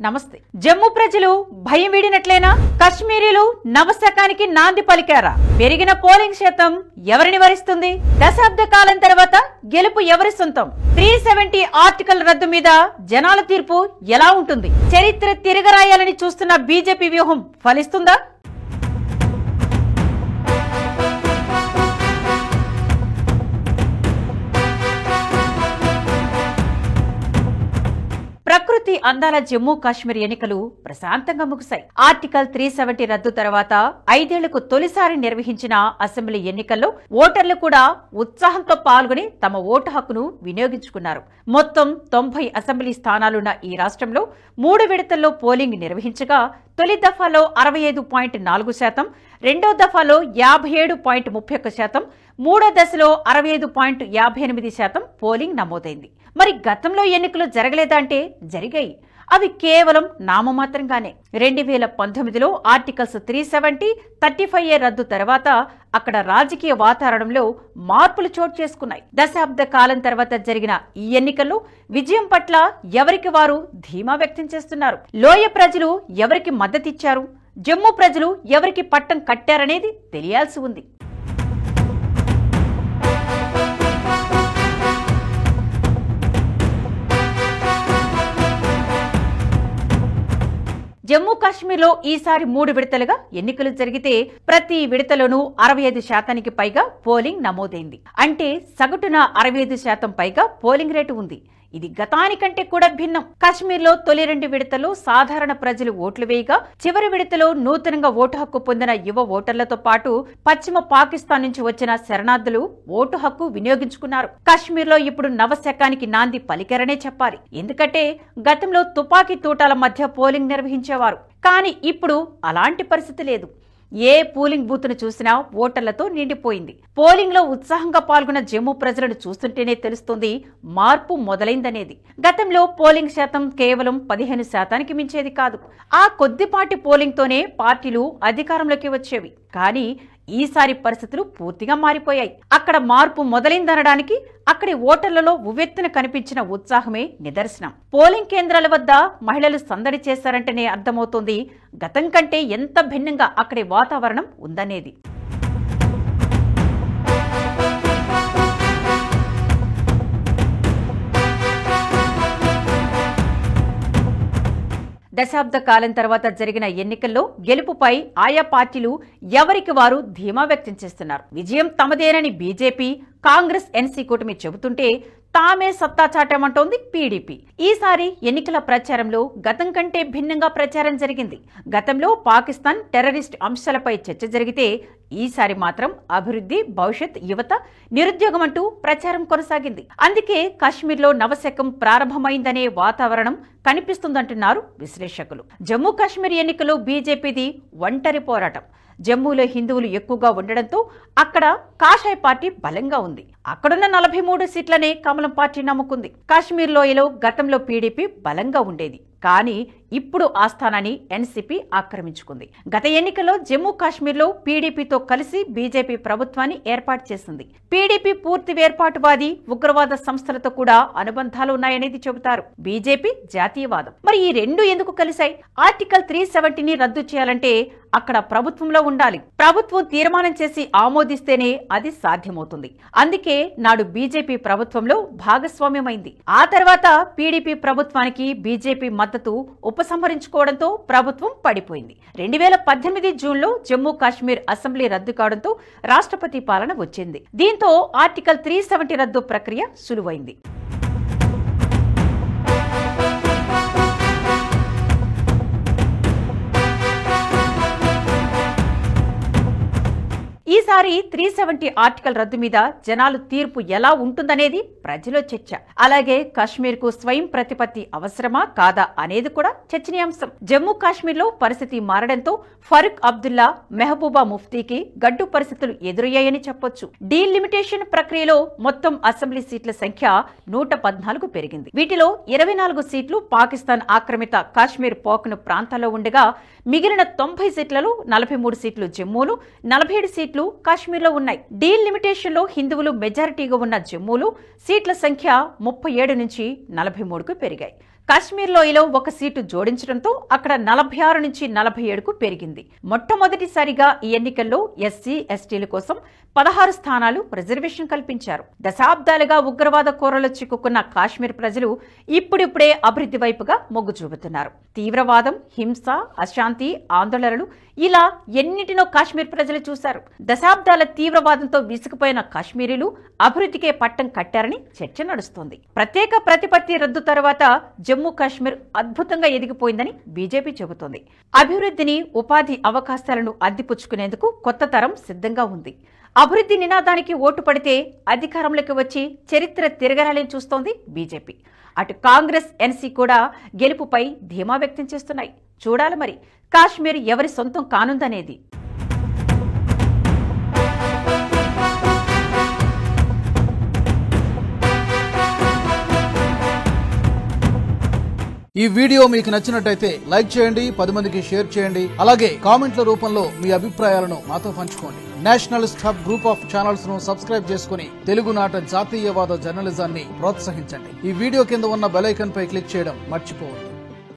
నమస్తే. జమ్మూ ప్రజలు భయం వీడినట్లేనా? కశ్మీరీలు నవశకానికి నాంది పలికారా? పెరిగిన పోలింగ్ శాతం ఎవరిని వరిస్తుంది? దశాబ్ద కాలం తర్వాత గెలుపు ఎవరి సొంతం? 370 ఆర్టికల్ రద్దు మీద జనాల తీర్పు ఎలా ఉంటుంది? చరిత్ర తిరగరాయాలని చూస్తున్న బీజేపీ వ్యూహం ఫలిస్తుందా? ప్రకృతి అందాల జమ్మూ కాశ్మీర్ ఎన్నికలు ప్రశాంతంగా ముగిశాయి. ఆర్టికల్ 370 రద్దు తర్వాత 5 ఏళ్లకు తొలిసారి నిర్వహించిన అసెంబ్లీ ఎన్నికల్లో ఓటర్లు కూడా ఉత్సాహంతో పాల్గొని తమ ఓటు హక్కును వినియోగించుకున్నారు. మొత్తం 90 అసెంబ్లీ స్థానాలున్న ఈ రాష్ట్రంలో 3 విడతల్లో పోలింగ్ నిర్వహించగా తొలి దఫాలో 65.4%, రెండో దఫాలో 57.31%, మూడో దశలో 65.58% పోలింగ్ నమోదైంది. మరి గతంలో ఎన్నికలు జరగలేదా అంటే జరిగాయి. అవి కేవలం నామమాత్రంగానే. 2019లో ఆర్టికల్స్ 370, 35A రద్దు తర్వాత అక్కడ రాజకీయ వాతావరణంలో మార్పులు చోటు చేసుకున్నాయి. దశాబ్ద కాలం తర్వాత జరిగిన ఈ ఎన్నికల్లో విజయం పట్ల ఎవరికి వారు ధీమా వ్యక్తం చేస్తున్నారు. లోయ ప్రజలు ఎవరికి మద్దతిచ్చారు? జమ్మూ ప్రజలు ఎవరికి పట్టం కట్టారనేది తెలియాల్సి ఉంది. జమ్మూ కాశ్మీర్లో ఈసారి 3 విడతలుగా ఎన్నికలు జరిగితే ప్రతి విడతలోనూ 65% పైగా పోలింగ్ నమోదైంది. అంటే సగటున 65% పైగా పోలింగ్ రేటు ఉంది. ఇది గతానికంటే కూడా భిన్నం. కాశ్మీర్లో తొలి 2 విడతల్లో సాధారణ ప్రజలు ఓట్లు వేయగా చివరి విడతలో నూతనంగా ఓటు హక్కు పొందిన యువ ఓటర్లతో పాటు పశ్చిమ పాకిస్తాన్ నుంచి వచ్చిన శరణార్థులు ఓటు హక్కు వినియోగించుకున్నారు. కాశ్మీర్లో ఇప్పుడు నవశకానికి నాంది పలికారనే చెప్పాలి. ఎందుకంటే గతంలో తుపాకీ తూటాల మధ్య పోలింగ్ నిర్వహించేవారు. కానీ ఇప్పుడు అలాంటి పరిస్థితి లేదు. ఏ పోలింగ్ బూత్ ను చూసినా ఓటర్లతో నిండిపోయింది. పోలింగ్ లో ఉత్సాహంగా పాల్గొన్న జమ్మూ ప్రజలను చూస్తుంటేనే తెలుస్తుంది మార్పు మొదలైందనేది. గతంలో పోలింగ్ శాతం కేవలం 15% మించేది కాదు. ఆ కొద్దిపాటి పోలింగ్ తోనే పార్టీలు అధికారంలోకి వచ్చేవి. కానీ ఈసారి పరిస్థితులు పూర్తిగా మారిపోయాయి. అక్కడ మార్పు మొదలైందనడానికి అక్కడి ఓటర్లలో ఉవ్వెత్తున కనిపించిన ఉత్సాహమే నిదర్శనం. పోలింగ్ కేంద్రాల వద్ద మహిళలు సందడి చేశారంటేనే అర్థమవుతోంది గతం కంటే ఎంత భిన్నంగా అక్కడి వాతావరణం ఉందనేది. దశాబ్ద కాలం తర్వాత జరిగిన ఎన్నికల్లో గెలుపుపై ఆయా పార్టీలు ఎవరికి వారు ధీమా వ్యక్తం చేస్తున్నారు. విజయం తమదేనని బీజేపీ, కాంగ్రెస్, ఎన్సీ కూటమి చెబుతుంటే తామే సత్తా చాటామంటోంది పీడీపీ. ఈసారి ఎన్నికల ప్రచారంలో గతం కంటే భిన్నంగా ప్రచారం జరిగింది. గతంలో పాకిస్తాన్ టెర్రరిస్ట్ అంశాలపై చర్చ జరిగితే ఈసారి మాత్రం అభివృద్ధి, భవిష్యత్, యువత, నిరుద్యోగం అంటూ ప్రచారం కొనసాగింది. అందుకే కాశ్మీర్లో నవశకం ప్రారంభమైందనే వాతావరణం కనిపిస్తుందంటున్నారు విశ్లేషకులు. జమ్మూ కాశ్మీర్ ఎన్నికల్లో బీజేపీది ఒంటరి పోరాటం. జమ్మూలో హిందువులు ఎక్కువగా ఉండడంతో అక్కడ కాషాయ పార్టీ బలంగా ఉంది. అక్కడున్న 43 సీట్లనే కమలం పార్టీ నమ్ముకుంది. కాశ్మీర్ లోయలో గతంలో పీడీపీ బలంగా ఉండేది. కానీ ఇప్పుడు ఆ స్థానాన్ని ఎన్సీపీ ఆక్రమించుకుంది. గత ఎన్నికల్లో జమ్మూ కాశ్మీర్లో పీడీపీతో కలిసి బీజేపీ ప్రభుత్వాన్ని ఏర్పాటు చేసింది. పీడీపీ పూర్తి వేర్పాటువాది, ఉగ్రవాద సంస్థలతో కూడా అనుబంధాలు ఉన్నాయనేది చెబుతారు. బీజేపీ జాతీయవాదం. మరి ఈ రెండు ఎందుకు కలిశాయి? ఆర్టికల్ 370ని రద్దు చేయాలంటే అక్కడ ప్రభుత్వంలో ఉండాలి. ప్రభుత్వం తీర్మానం చేసి ఆమోదిస్తేనే అది సాధ్యమవుతుంది. అందుకే నాడు బీజేపీ ప్రభుత్వంలో భాగస్వామ్యమైంది. ఆ తర్వాత పీడీపీ ప్రభుత్వానికి బీజేపీ మద్దతు ఉపసంహరించుకోవడంతో ప్రభుత్వం పడిపోయింది. 2018 జూన్లో జమ్మూ కాశ్మీర్ అసెంబ్లీ రద్దు కావడంతో రాష్ట్రపతి పాలన వచ్చింది. దీంతో ఆర్టికల్ 370 రద్దు ప్రక్రియ సులువైంది. ఈసారి 370 ఆర్టికల్ రద్దు మీద జనాలు తీర్పు ఎలా ఉంటుందనేది ప్రజల చర్చ. అలాగే కాశ్మీర్ కు స్వయం ప్రతిపత్తి అవసరమా కాదా అనేది కూడా చర్చనీయాంశం. జమ్మూ కాశ్మీర్ లో పరిస్థితి మారడంతో ఫరూక్ అబ్దుల్లా, మెహబూబా ముఫ్తీకి గడ్డు పరిస్థితులు ఎదురయ్యాయని చెప్పొచ్చు. డీలిమిటేషన్ ప్రక్రియలో మొత్తం అసెంబ్లీ సీట్ల సంఖ్య 114 పెరిగింది. వీటిలో 24 సీట్లు పాకిస్తాన్ ఆక్రమిత కాశ్మీర్ పోకను ప్రాంతాల్లో ఉండగా మిగిలిన 90 సీట్లలో 43 సీట్లు జమ్మూలు, 47 సీట్లు కాశ్మీర్లో ఉన్నాయి. డీలిమిటేషన్ లో హిందువులు మెజారిటీగా ఉన్న జమ్మూలో సీట్ల సంఖ్య 37 నుంచి 43కు పెరిగాయి. కాశ్మీర్ లోయలో ఒక సీటు జోడించడంతో అక్కడ 46 నుంచి 47కు పెరిగింది. మొట్టమొదటిసారిగా ఈ ఎన్నికల్లో ఎస్సీ ఎస్టీల కోసం 16 స్థానాలు రిజర్వేషన్ కల్పించారు. దశాబ్దాలుగా ఉగ్రవాద కోరలో చిక్కుకున్న కాశ్మీర్ ప్రజలు ఇప్పుడిప్పుడే అభివృద్ధి వైపుగా మొగ్గు చూపుతున్నారు. తీవ్రవాదం, హింస, అశాంతి, ఆందోళనలు ఇలా ఎన్నిటినో కాశ్మీర్ ప్రజలు చూశారు. దశాబ్దాల తీవ్రవాదంతో విసిగిపోయిన కాశ్మీరీలు అభివృద్ధికే పట్టం కట్టారని చర్చ నడుస్తోంది. ప్రత్యేక ప్రతిపత్తి రద్దు తర్వాత జమ్మూ కాశ్మీర్ అద్భుతంగా ఎదిగిపోయిందని బీజేపీ చెబుతోంది. అభివృద్ధిని, ఉపాధి అవకాశాలను అందిపుచ్చుకునేందుకు కొత్త తరం సిద్ధంగా ఉంది. అభివృద్ధి నినాదానికి ఓటు పడితే అధికారంలోకి వచ్చి చరిత్ర తిరగరాలని చూస్తోంది బీజేపీ. అటు కాంగ్రెస్, ఎన్సీ కూడా గెలుపుపై ధీమా వ్యక్తం చేస్తున్నాయి. చూడాలి మరి కాశ్మీర్ ఎవరి సొంతం కానుందనేది. ఈ వీడియో మీకు నచ్చినట్టయితే లైక్ చేయండి, 10 మందికి షేర్ చేయండి. అలాగే కామెంట్ల రూపంలో మీ అభిప్రాయాలను మాతో పంచుకోండి. Nationalist hub group of channels ను సబ్స్క్రైబ్ చేసుకుని తెలుగునాట జాతీయవాద జర్నలిజాన్ని ప్రోత్సహించండి. ఈ వీడియో కింద ఉన్న బెల్ ఐకాన్ పై క్లిక్ చేయడం మర్చిపోవద్దు.